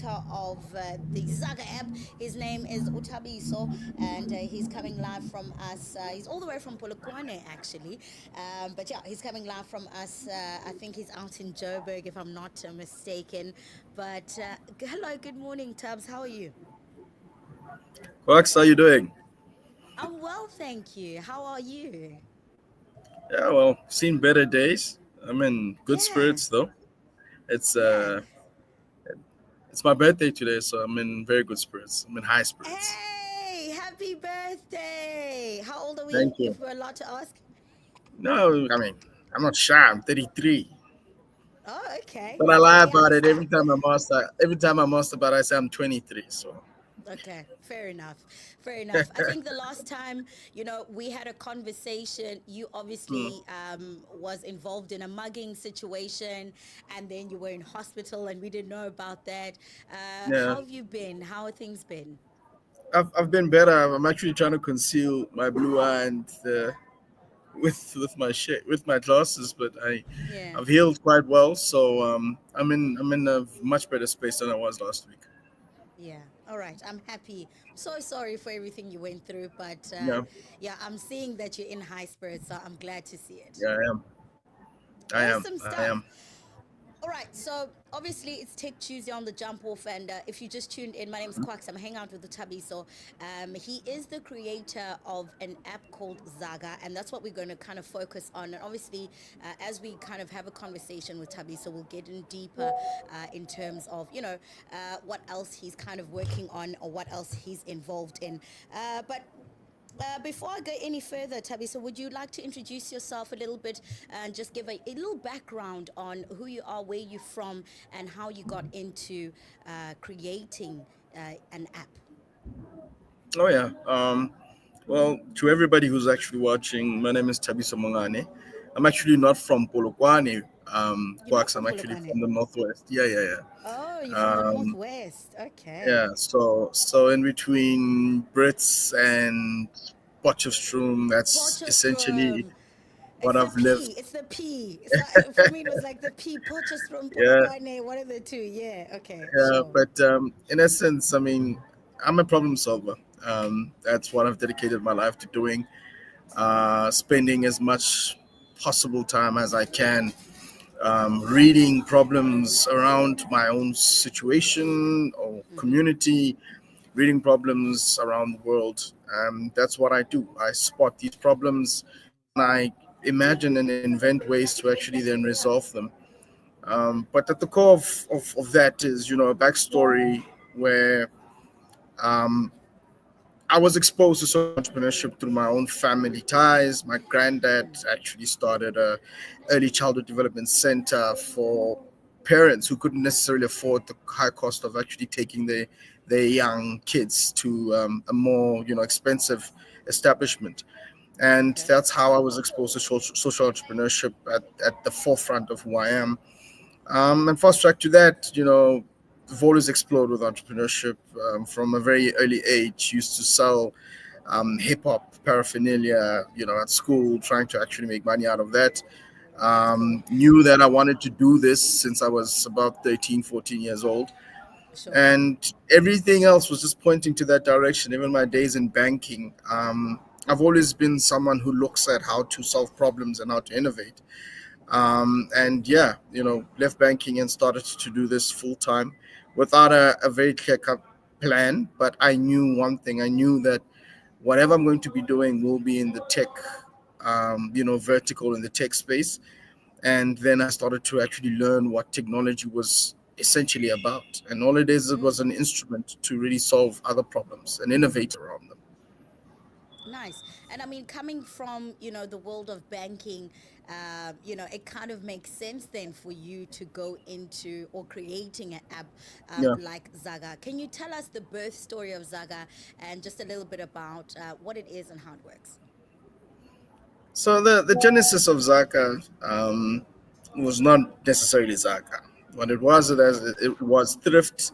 creator of the Zaga app. His name is Thabiso, and he's coming live from us. He's all the way from Polokwane, actually. But yeah, he's coming live from us. I think he's out in Joburg, if I'm not mistaken. But hello, good morning, Tubbs. How are you? QUAX, how you doing? I'm well, thank you. How are you? Yeah, well, seen better days. I'm in good Yeah, spirits though. It's yeah. uh it's my birthday today, so I'm in very good spirits. I'm in high spirits. Hey, happy birthday! How old are we, Thank you. if we're allowed to ask? No, I mean, I'm not shy. I'm 33. Oh, okay. But I You're lie young about it still. every time I'm asked about it, I say I'm 23. So Okay, fair enough. Fair enough. I think the last time, we had a conversation, you hmm, obviously was involved in a mugging situation and then you were in hospital and we didn't know about that. yeah. How have you been? How have things been? I've been better. I'm actually trying to conceal my blue eye and with my glasses, but Yeah. I've healed quite well, so I'm in a much better space than I was last week. Yeah. All right. I'm happy. So sorry for everything you went through, but Yeah, yeah, I'm seeing that you're in high spirits, so I'm glad to see it. yeah, I am. I am. Awesome I am. stuff. All right, so obviously it's Tech Tuesday on the Jump Off, and if you just tuned in, my name is QUAX. I'm hanging out with the Tubby. So he is the creator of an app called Zaga, and that's what we're going to kind of focus on. And obviously, as we kind of have a conversation with Tubby, so we'll get in deeper in terms of what else he's kind of working on or what else he's involved in. But before I go any further, Tabisa, would you like to introduce yourself a little bit and just give a little background on who you are, where you're from, and how you got into creating an app? Oh yeah. Well, to everybody who's actually watching, my name is Thabiso Mongane. I'm actually not from Polokwane, You're not Quarks. from I'm actually Polokwane. from the northwest. Yeah, yeah, Oh, you're yeah. from the Northwest. Yeah. Okay. So in between Brits and Potchefstroom, that's essentially Potchefstroom. what It's the I've lived. P. It's the P. It's not, for me, it was like the P. Potchefstroom, Yeah, Polokwane, one of the two. Yeah. Okay. yeah. Sure. But in essence, I mean, I'm a problem solver. That's what I've dedicated my life to doing. Spending as much possible time as I can reading problems around my own situation or Mm-hmm. community, reading problems around the world. That's what I do. I spot these problems and I imagine and invent ways to actually then resolve them. But at the core of that is, a backstory where um, I was exposed to social entrepreneurship through my own family ties. My granddad actually started a early childhood development center for parents who couldn't necessarily afford the high cost of actually taking their young kids to a more expensive establishment. And Okay. that's how I was exposed to social entrepreneurship at the forefront of who I am. And fast track to that, I've always explored with entrepreneurship from a very early age. Used to sell hip hop paraphernalia, at school, trying to actually make money out of that. That's cool. Knew that I wanted to do this since I was about 13, 14 years old. Sure. And everything else was just pointing to that direction. Even my days in banking, I've always been someone who looks at how to solve problems and how to innovate. And yeah, left banking and started to do this full time without a very clear cut plan. But I knew one thing: I knew that whatever I'm going to be doing will be in the tech, vertical in the tech space. And then I started to actually learn what technology was essentially about. And all it is, it was Mm. an instrument to really solve other problems and innovate around them. Nice. And I mean, coming from, the world of banking, it kind of makes sense then for you to go into or creating an app Yeah. like Zaga. Can you tell us the birth story of Zaga and just a little bit about what it is and how it works? So the genesis of Zaka was not necessarily Zaka. What it was, it was Thrift,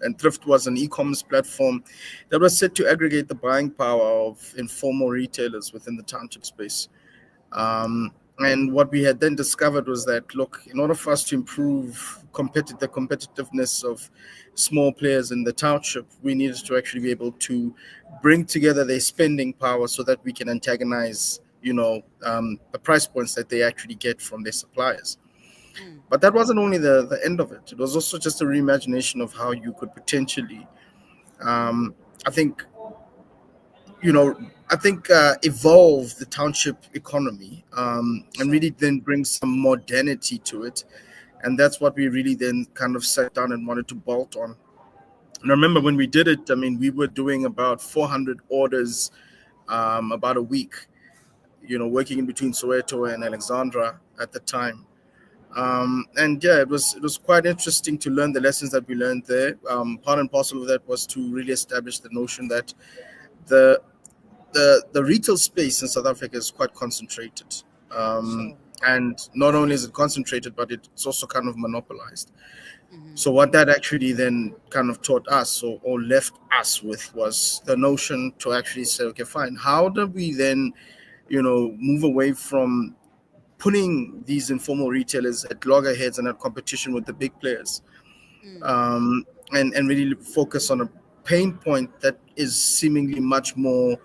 and Thrift was an e-commerce platform that was set to aggregate the buying power of informal retailers within the township space. Um, And what we had then discovered was that, look, in order for us to improve the competitiveness of small players in the township, we needed to actually be able to bring together their spending power so that we can antagonize, the price points that they actually get from their suppliers. Mm. But that wasn't only the end of it. It was also just a reimagination of how you could potentially, um, I think, you know, evolve the township economy, and Sure. really then bring some modernity to it. And that's what we really then kind of sat down and wanted to bolt on. And I remember when Mm. we did it, I mean, we were doing about 400 orders about a week, working in between Soweto and Alexandra at the time. And yeah, it was quite interesting to learn the lessons that we learned there. Part and parcel of that was to really establish the notion that the the retail space in South Africa is quite concentrated. Um, Sure. and not only is it concentrated, but it's also kind of monopolized. Mm-hmm. So what that actually then kind of taught us, or left us with, was the notion to actually say, okay, fine, how do we then, move away from putting these informal retailers at loggerheads and at competition with the big players, Mm. um, and really focus on a pain point that is seemingly much more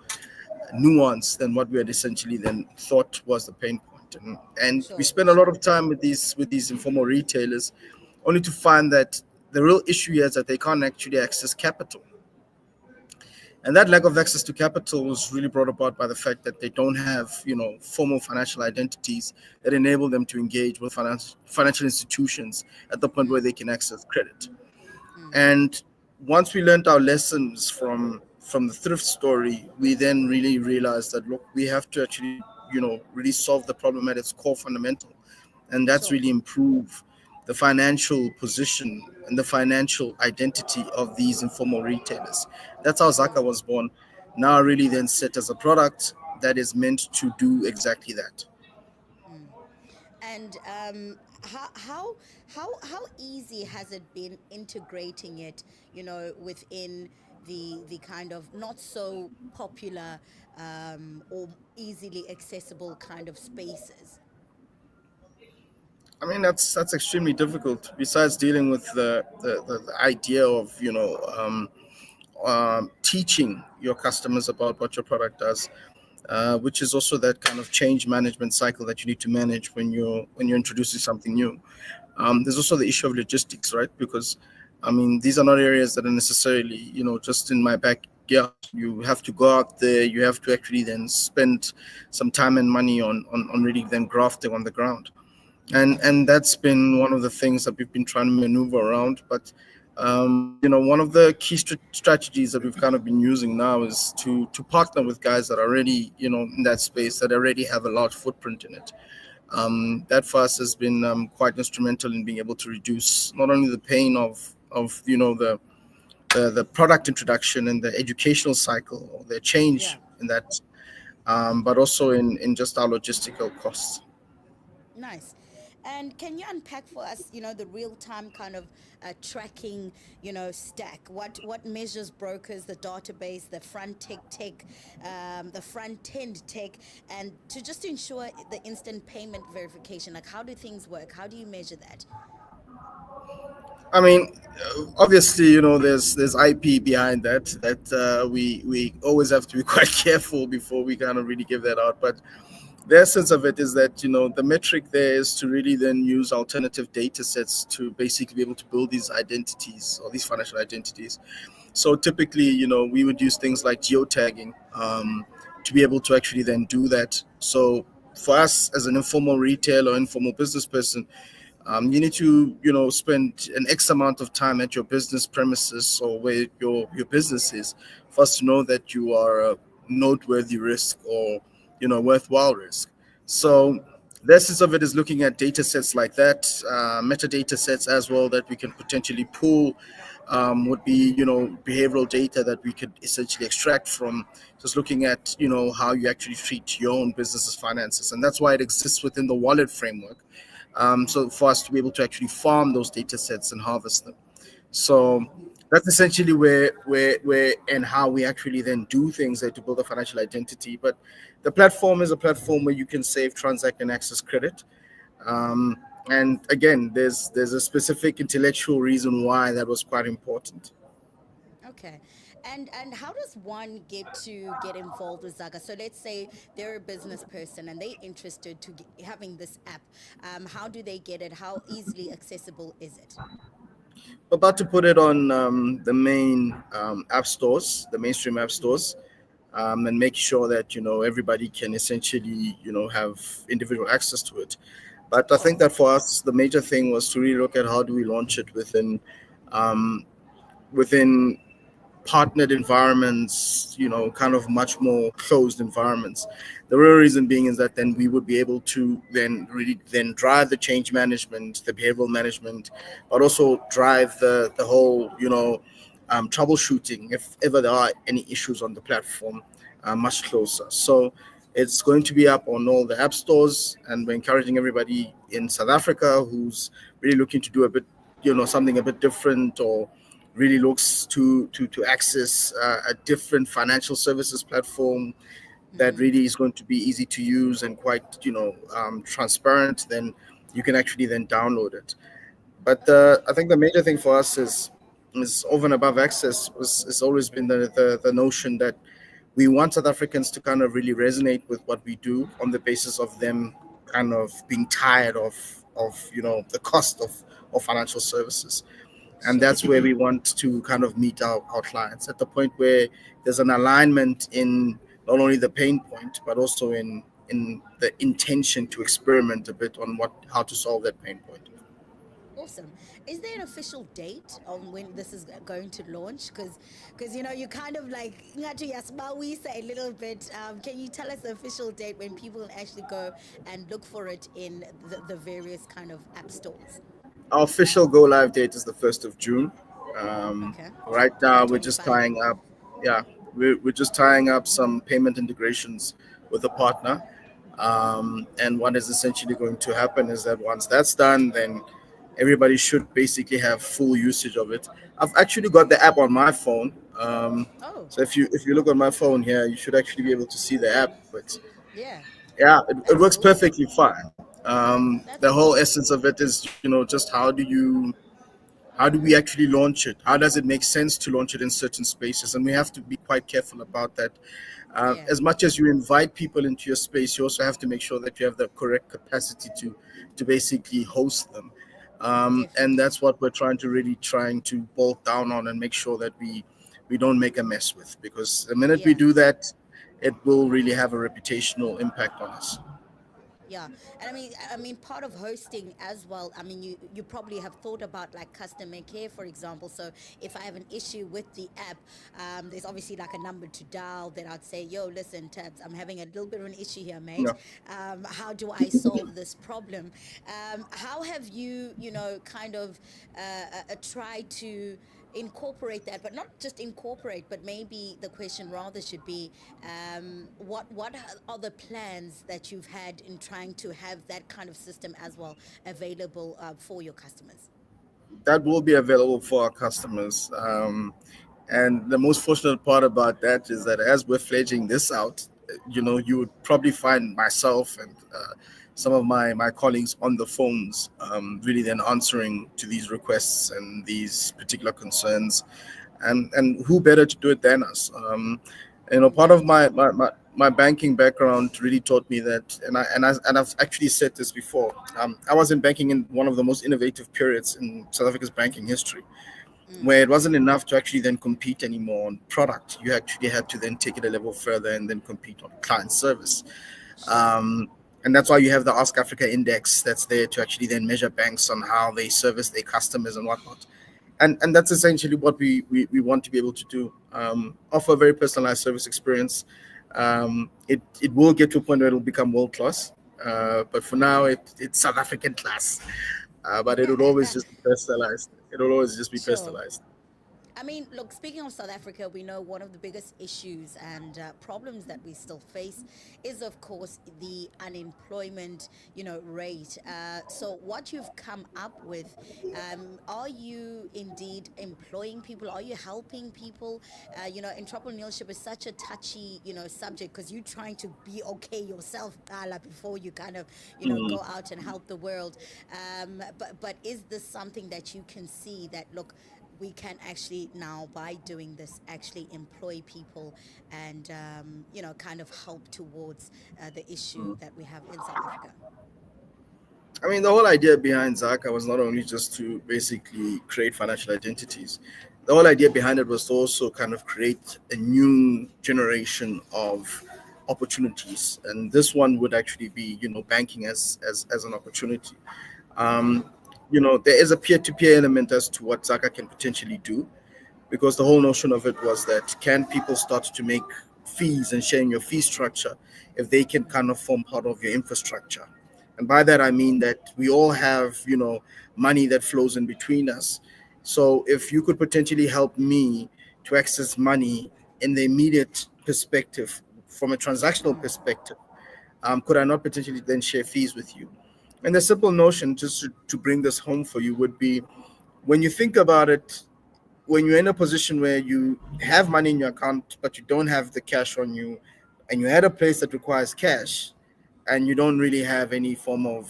nuance than what we had essentially then thought was the pain point. And we Sure. spent a lot of time with these informal retailers, only to find that the real issue here is that they can't actually access capital. And that lack of access to capital was really brought about by the fact that they don't have, formal financial identities that enable them to engage with financial institutions at the point where Mm. they can access credit. Mm. And once we learned our lessons from the thrift story, we then really realized that, look, we have to actually, really solve the problem at its core fundamental, and that's Sure. really improve the financial position and the financial identity of these informal retailers. That's how Zaka Mm. was born. Now really then set as a product that is meant to do exactly that. Mm. And how easy has it been integrating it, within the kind of not so popular or easily accessible kind of spaces? I mean, that's extremely difficult. Besides dealing with the idea of, teaching your customers about what your product does, which is also that kind of change management cycle that you need to manage when you're introducing something new. There's also the issue of logistics, right? Because I mean, these are not areas that are necessarily, just in my backyard. You have to go out there. You have to actually then spend some time and money on really then grafting on the ground. And that's been one of the things that we've been trying to maneuver around. But one of the key strategies that we've kind of been using now is to partner with guys that are already, in that space, that already have a large footprint in it. That for us has been quite instrumental in being able to reduce not only the pain of the product introduction and the educational cycle, or the Yeah. change in that, but also in just our logistical costs. Nice. And can you unpack for us, the real time kind of tracking, stack? What measures brokers, the database, the the front end tech, and to just ensure the instant payment verification? Like, how do things work? How do you measure that? I mean, obviously, there's IP behind that we always have to be quite careful before we kind of really give that out. But the essence of it is that, the metric there is to really then use alternative data sets to basically be able to build these identities, or these financial identities. So typically, we would use things like geotagging, to be able to actually then do that. So for us as an informal retail or informal business person, you need to, spend an X amount of time at your business premises, or where your business is, for us to know that you are a noteworthy risk, or, worthwhile risk. So Mm. the essence of it is looking at data sets like that, metadata sets as well, that we can potentially pull. Would be, behavioral data that we could essentially extract from just looking at, how you actually treat your own business's finances. And that's why it exists within the wallet framework, Mm. so for us to be able to actually farm those data sets and harvest them. So Mm. that's essentially where and how we actually then do things to build a financial identity. But the platform is a platform where you can save, transact, and access credit. Um, and again, there's a specific intellectual reason why that was quite important. Okay. And how does one get involved with Zaga? So let's say they're a business person and they're interested to having this app. How do they get it? How easily accessible is it? About to put it on the main app stores, the mainstream app Mm-hmm. stores, and make sure that everybody can essentially have individual access to it. But I think Sure. that for us, the major thing was to really look at how do we launch it um, within partnered environments, kind of much more closed environments. The real reason being is that then we would be able to then really then drive the change management, the behavioral management, but also drive the whole, troubleshooting if ever there are any issues on the platform much closer. So it's going to be up on all the app stores, and we're encouraging everybody in South Africa who's really looking to do a bit, something a bit different, or really looks to access a different financial services platform that Mm-hmm. really is going to be easy to use and quite transparent, then you can actually then download it. But Okay. I think the major thing for us is over and above access has always been the notion that we want South Africans to kind of really resonate with what we do on the basis of them kind of being tired of the cost of financial services. And Sure. that's where we want to kind of meet our clients at the point where there's an alignment in not only the pain point but also in the intention to experiment a bit on what how to solve that pain point. Awesome. Is there an official date on when this is going to launch? Because you kind of like ngathi uyasibawisa a little bit. Can you tell us the official date when people can actually go and look for it in the various kind of app stores? Our official go live date is the 1st of June. Okay. Right now, we're just 2025. tying up, yeah, we're just tying up some payment integrations with a partner. And what is essentially going to happen is that once that's done, then everybody should basically have full usage of it. I've actually got the app on my phone. Oh, So if you look on my phone here, you should actually be able to see the app. But yeah. yeah, it That's works cool. perfectly fine. The That's whole cool. essence of it is, just how do we actually launch it? How does it make sense to launch it in certain spaces? And we have to be quite careful about that. Yeah, As much as you invite people into your space, you also have to make sure that you have the correct capacity to basically host them. And definitely. that's what we're trying to bolt down on and make sure that we don't make a mess with, because the minute we Yeah. do that, it will really have a reputational impact on us. Yeah, and I mean, part of hosting as well. I mean, you probably have thought about like customer care, for example. So if I have an issue with the app, there's obviously like a number to dial that I'd say, "Yo, listen, Tabs, I'm having a little bit of an issue here, mate. Yeah. How do I solve this problem?" How have kind of tried to incorporate that, but not just incorporate, but maybe the question rather should be, what are the plans that you've had in trying to have that kind of system as well available for your customers? That will be available for our customers. And the most fortunate part about that is that as we're fledging this out, you would probably find myself and some of my colleagues on the phones, really then answering to these requests and these particular concerns. And who better to do it than us? Part Yeah, of my, definitely. my, my, my banking background really taught me that, and I've actually said this before. I was in banking in one of the most innovative periods in South Africa's banking history, Mm, where it wasn't enough to actually then compete anymore on product. You actually had to then take it a level further and then compete on client service. sure. Um, and that's why you have the Ask Africa Index that's there to actually then measure banks on how they service their customers and whatnot. And that's essentially what we want to be able to do. Offer a very personalized service experience. It will get to a point where it'll become world class. But for now, it's South African class. But it will always just be personalized. It will always just be Sure. personalized. I mean, look, speaking of South Africa, we know one of the biggest issues and problems that we still face is, of course, the unemployment, rate. So, what you've come up with, are you indeed employing people? Are you helping people? Entrepreneurship is such a touchy, subject because you're trying to be okay yourself, Kala, before you kind of, Mm. go out and help the world. But is this something that you can see that, look, we can actually now, by doing this, actually employ people and kind of help towards the issue Mm. that we have in South Africa? I mean, the whole idea behind Zaka was not only just to basically create financial identities. The whole idea behind it was to also kind of create a new generation of opportunities, and this one would actually be, banking as an opportunity. Okay. Um, there is a peer-to-peer element as to what Zaka can potentially do, because the whole notion of it was that can people start to make fees and share in your fee structure if they can kind of form part of your infrastructure. And by that I mean that we all have, money that flows in between us. So if you could potentially help me to access money in the immediate perspective, from a transactional perspective, could I not potentially then share fees with you? And the simple notion, just to bring this home for you, would be, when you think about it, when you're in a position where you have money in your account but you don't have the cash on you, and you're at a place that requires cash, and you don't really have any form of,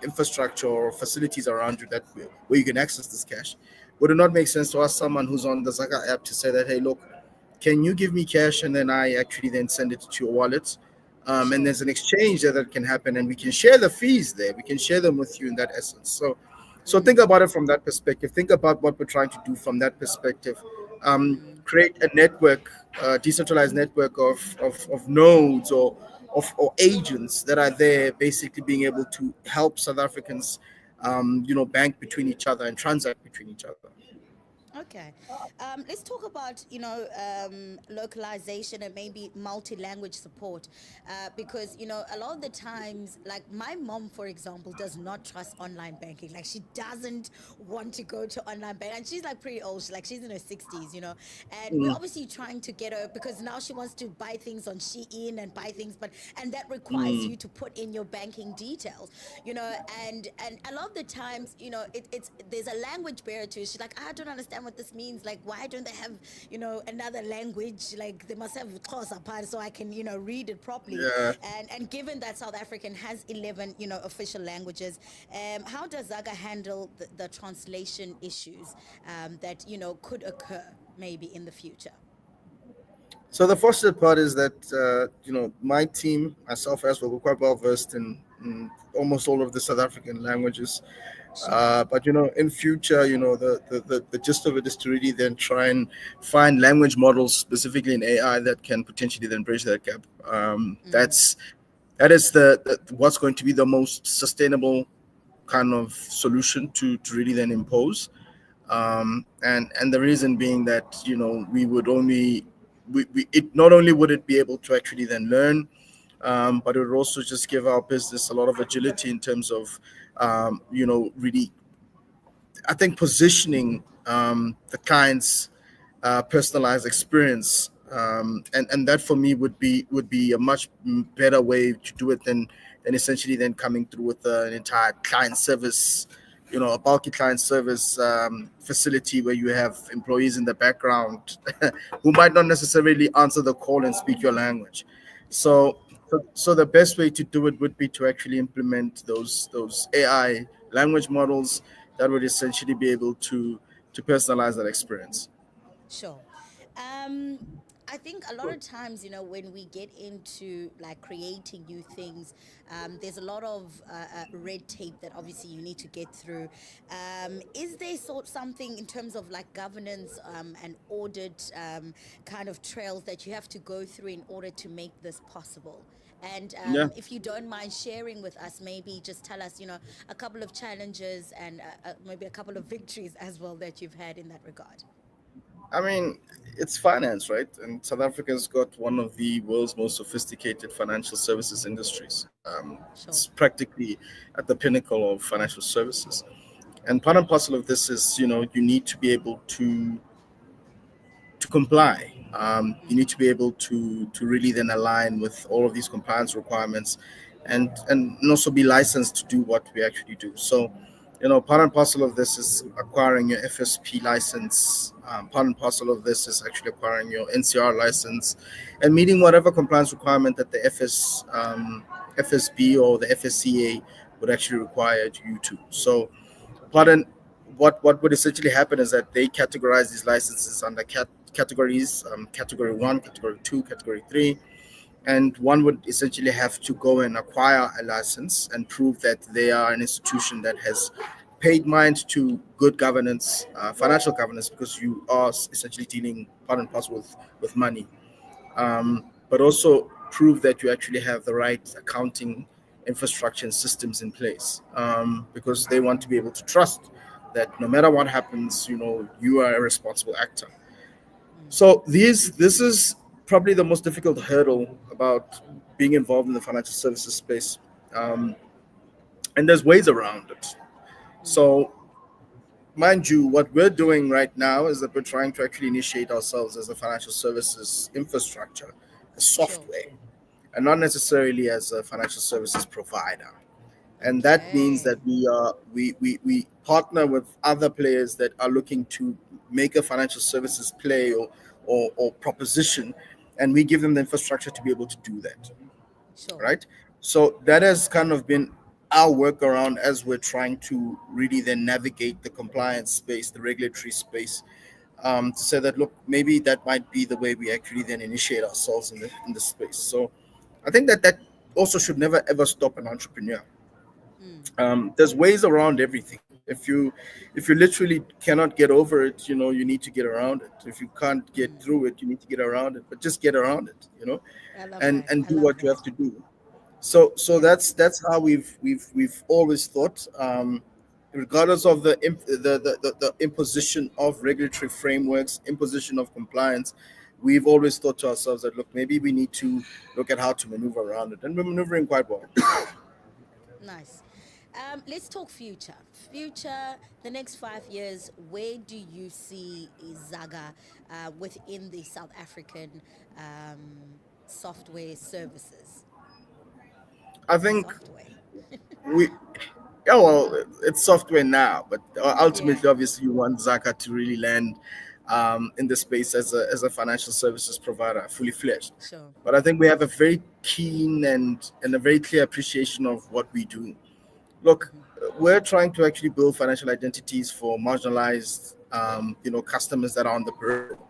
infrastructure or facilities around you that where you can access this cash, would it not make sense to ask someone who's on the Zaka app to say that, hey, look, can you give me cash, and then I actually then send it to your wallet, and Sure. there's an exchange there that can happen, and we can share the fees there, we can share them with you in that essence. So think Mm, about it from that perspective. Think about what we're trying to do from that perspective. mm. Create a network, a decentralized network of nodes, or agents that are there, basically being able to help South Africans, bank between each other and transact between each other. Okay. Let's talk about, localization and maybe multi-language support. Because, a lot of the times, like my mom, for example, does not trust online banking. Like she doesn't want to go to online bank. And she's like pretty old. She's in her 60s, and we're Mm, obviously trying to get her because now she wants to buy things on Shein and buy things, and that requires mm, you to put in your banking details, and a lot of the times, it's there's a language barrier to it. She's like, I don't understand what this means. Like, why don't they have, another language? Like, they must have Xhosa part so I can, read it properly. yeah. And given that South African has 11, official languages, how does Zaga handle the translation issues that, could occur maybe in the future? So the fortunate part is that, my team, myself as well, we're quite well versed in almost all of the South African languages. Sure. But in future, the gist of it is to really then try and find language models, specifically in AI, that can potentially then bridge that gap. Mm, That is the what's going to be the most sustainable kind of solution to really then impose. And the reason being that, we would only we it not only would it be able to actually then learn, but it would also just give our business a lot of agility in terms of, really, I think, positioning the client's personalized experience, and that for me would be a much better way to do it than essentially then coming through with an entire client service, a bulky client service facility where you have employees in the background who might not necessarily answer the call and speak your language. sure. So the best way to do it would be to actually implement those AI language models that would essentially be able to personalize that experience. Sure. Um, I think a lot of times, when we get into like creating new things, there's a lot of red tape that obviously you need to get through. Is there something in terms of like governance and audit kind of trails that you have to go through in order to make this possible? And Yeah. if you don't mind sharing with us, maybe just tell us, a couple of challenges and maybe a couple of victories as well that you've had in that regard. I mean, it's finance, right? And South Africa's got one of the world's most sophisticated financial services industries. It's Sure. practically at the pinnacle of financial services. And part and parcel of this is, you need to be able to to comply. You need to be able to really then align with all of these compliance requirements, and also be licensed to do what we actually do. So, part and parcel of this is acquiring your FSP license. Part and parcel of this is actually acquiring your NCR license, and meeting whatever compliance requirement that the FSB or the FSCA would actually require you to. So, part and what would essentially happen is that they categorize these licenses under categories, category 1, category 2, category 3, and one would essentially have to go and acquire a license and prove that they are an institution that has paid mind to good governance, financial governance, because you are essentially dealing part and parcel with money, but also prove that you actually have the right accounting infrastructure and systems in place, because they want to be able to trust that no matter what happens, you are a responsible actor. So this is probably the most difficult hurdle about being involved in the financial services space, um, and there's ways around it. So, mind you, what we're doing right now is that we're trying to actually initiate ourselves as a financial services infrastructure, a Sure. software, and not necessarily as a financial services provider. And that means Okay. that we partner with other players that are looking to make a financial services play or proposition, and we give them the infrastructure to be able to do that, Sure. right? So that has kind of been our workaround as we're trying to really then navigate the compliance space, the regulatory space, to say that, look, maybe that might be the way we actually then initiate ourselves in the space. So I think that also should never ever stop an entrepreneur. Mm. There's ways around everything. If you literally cannot get over it, you need to get around it. If you can't get Mm. through it, you need to get around it, but just get around it, I love and that. and I do love what you that. have to do. So Yeah. that's how we've always thought, regardless of the imposition of regulatory frameworks, imposition of compliance. We've always thought to ourselves that, look, maybe we need to look at how to maneuver around it, and we're maneuvering quite well. Nice. Let's talk future. Future, the next 5 years, where do you see Zaga within the South African software services? I think Software. we yeah, well, it's software now, but Yeah, ultimately, obviously, you want Zaka to really land in the space as a financial services provider, fully fledged. sure. But I think we have a very keen and a very clear appreciation of what we do. Look, Hmm. we're trying to actually build financial identities for marginalized, customers that are on the peripheral,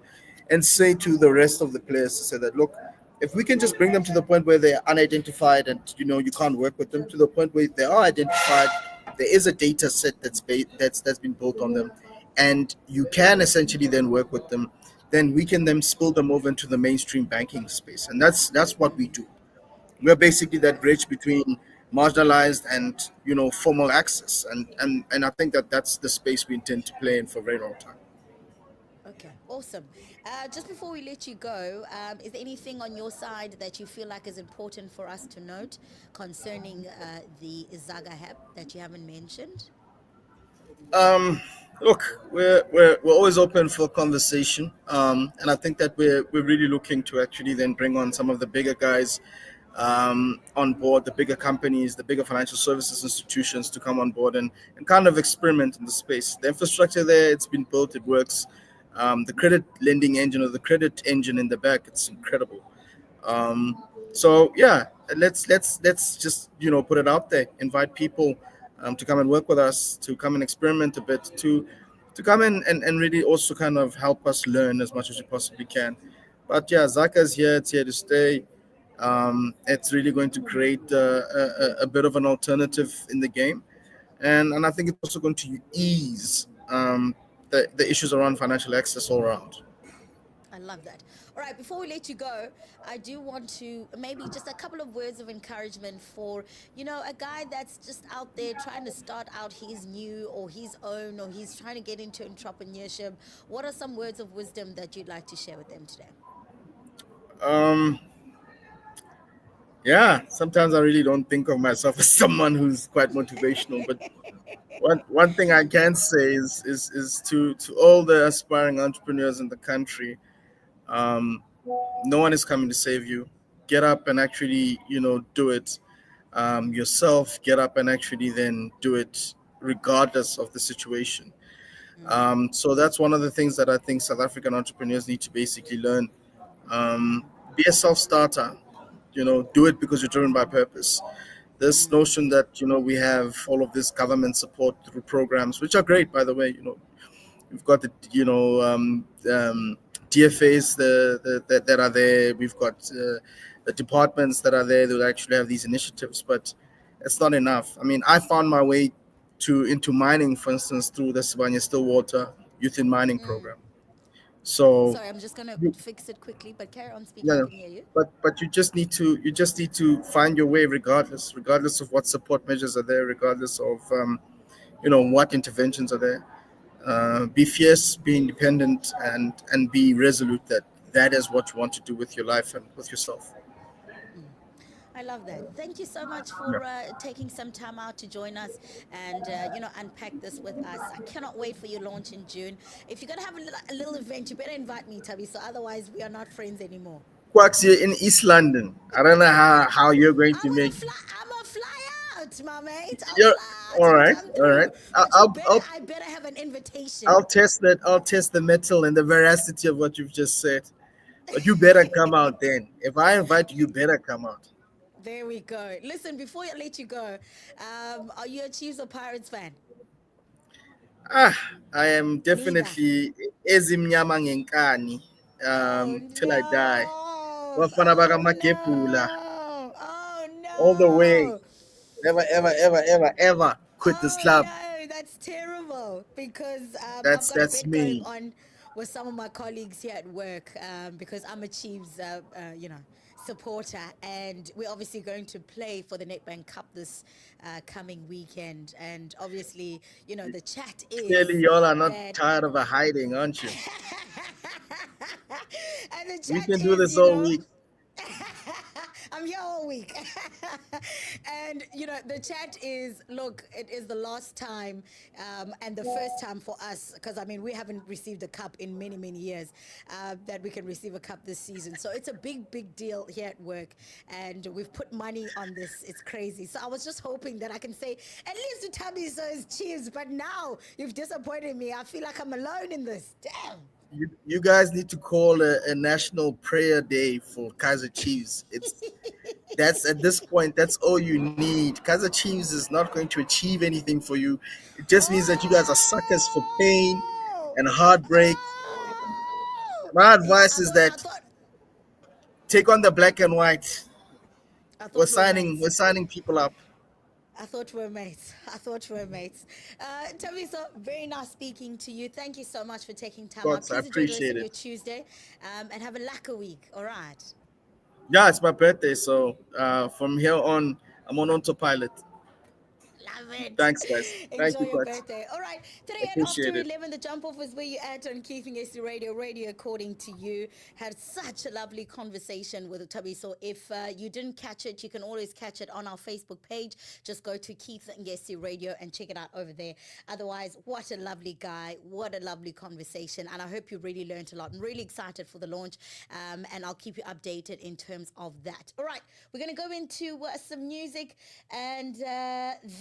and say to the rest of the players to say that, look, if we can just bring them to the point where they're unidentified and you can't work with them, to the point where they are identified, there is a data set that's been built on them, and you can essentially then work with them, then we can then spill them over into the mainstream banking space, and that's what we Hmm. do. We're basically that Okay. bridge between marginalized and formal access, and I think that that's the space we intend to play in for a very long time. Okay, awesome. Just before we let you go, is there anything on your side that you feel like is important for us to note concerning the Zaga app that you haven't mentioned? Um, Look, we're always open for conversation, and I think that we're really looking to actually then bring on some of the bigger guys on board, the bigger companies, the bigger financial services institutions to come on board and kind of experiment in the space. The infrastructure there, it's been built, it works. The credit lending engine or the credit engine in the back, it's incredible. Um, so yeah, let's just put it out there. Invite people to come and work with us, to come and experiment a bit, to come in and really also kind of help us learn as much as we possibly can. But yeah, Zaka's here. It's here to stay. It's really going to create a bit of an alternative in the game, and I think it's also going to ease the issues around financial access all around. I love that. All right, before we let you go, I do want to maybe just a couple of words of encouragement for, a guy that's just out there trying to start out his new or his own, or he's trying to get into entrepreneurship. What are some words of wisdom that you'd like to share with them today? Um, Yeah, sometimes I really don't think of myself as someone who's quite motivational. But one thing I can say is to all the aspiring entrepreneurs in the country, Um, no one is coming to save you. Get up and actually, do it yourself. Get up and actually then do it regardless of the situation. Mm, So that's one of the things that I think South African entrepreneurs need to basically learn. Be a self-starter. Do it because you're driven by purpose. This mm, notion that we have all of this government support through programs, which are great, by the way. We've got the DFAs that are there. We've got the departments that are there that actually have these initiatives, but it's not enough. I mean, I found my way to into mining, for instance, through the Sibanye Stillwater Youth in Mining mm. program. So, Sorry, I'm just gonna you, fix it quickly, but carry on speaking. I yeah, can hear you. but you just need to find your way regardless of what support measures are there, regardless of what interventions are there. Be fierce, be independent, and be resolute that that is what you want to do with your life and with yourself. Mm. I love that. Thank you so much Yeah. for taking some time out to join us and unpack this with us. I cannot wait for your launch in June. If you're gonna have a little event, you better invite me, Tabi. So otherwise, we are not friends anymore. QUAX, you're in East London. I don't know how you're going to make. I'm a fly out, my mate. I'll You're fly out all and right. come All right. through. But I'll I better have an I'll invitation. test that. I'll test the metal and the veracity of what you've just said. But you better come out then. If I invite you, you better come out. There we go. Listen, before I let you go, are you a Chiefs or Pirates fan? Ah, I am Neither. definitely ezimnyama ngenkani Oh till I die. no! Bafana baka Oh Makepula, no! Oh all the way. no! Never, ever, ever, ever, ever quit this Oh club. no! That's terrible because I've got a That's bet going me. on with some of my colleagues here at work because I'm a Chiefs, supporter, and we're obviously going to play for the Nedbank Cup this coming weekend. And obviously, the chat Clearly, is y'all are not that tired of a hiding, aren't you? and the We chat can do is, this all week. I'm here all week. And, the chat is look, it is the last time and the first time for us, because I mean, we haven't received a cup in many, many years, that we can receive a cup this season. So it's a big, big deal here at work. And we've put money on this. It's crazy. So I was just hoping that I can say, at least the Thabiso is Chiefs. But now you've disappointed me. I feel like I'm alone in this. Damn. You guys need to call a national prayer day for Kaiser Chiefs. That's at this point, that's all you need. Kaiser Chiefs is not going to achieve anything for you. It just means that you guys are suckers for pain Oh! and heartbreak. Oh! My Yeah, advice I is thought, I that thought, take on the black and white. I We're thought we were signing mates. we're signing people up. I thought we were mates. I thought we were mates. Thabiso, very nice speaking to you. Thank you so much for taking time out. Thoughts, I Please enjoy the rest appreciate of it. your Tuesday and have a lacquer week. All right. Yeah, it's my birthday, so from here on, I'm on autopilot. Love it. Thanks, guys. Thank Enjoy you, your Quats. birthday. All right. Today at after Appreciate it. 11, the jump off is where you at on Keeping AC Radio. Radio, according to you, had such a lovely conversation with Tubby. So if you didn't catch it, you can always catch it on our Facebook page. Just go to Keith and Yesi Radio and check it out over there. Otherwise, what a lovely guy. What a lovely conversation. And I hope you really learned a lot. I'm really excited for the launch. And I'll keep you updated in terms of that. All right. We're going to go into some music and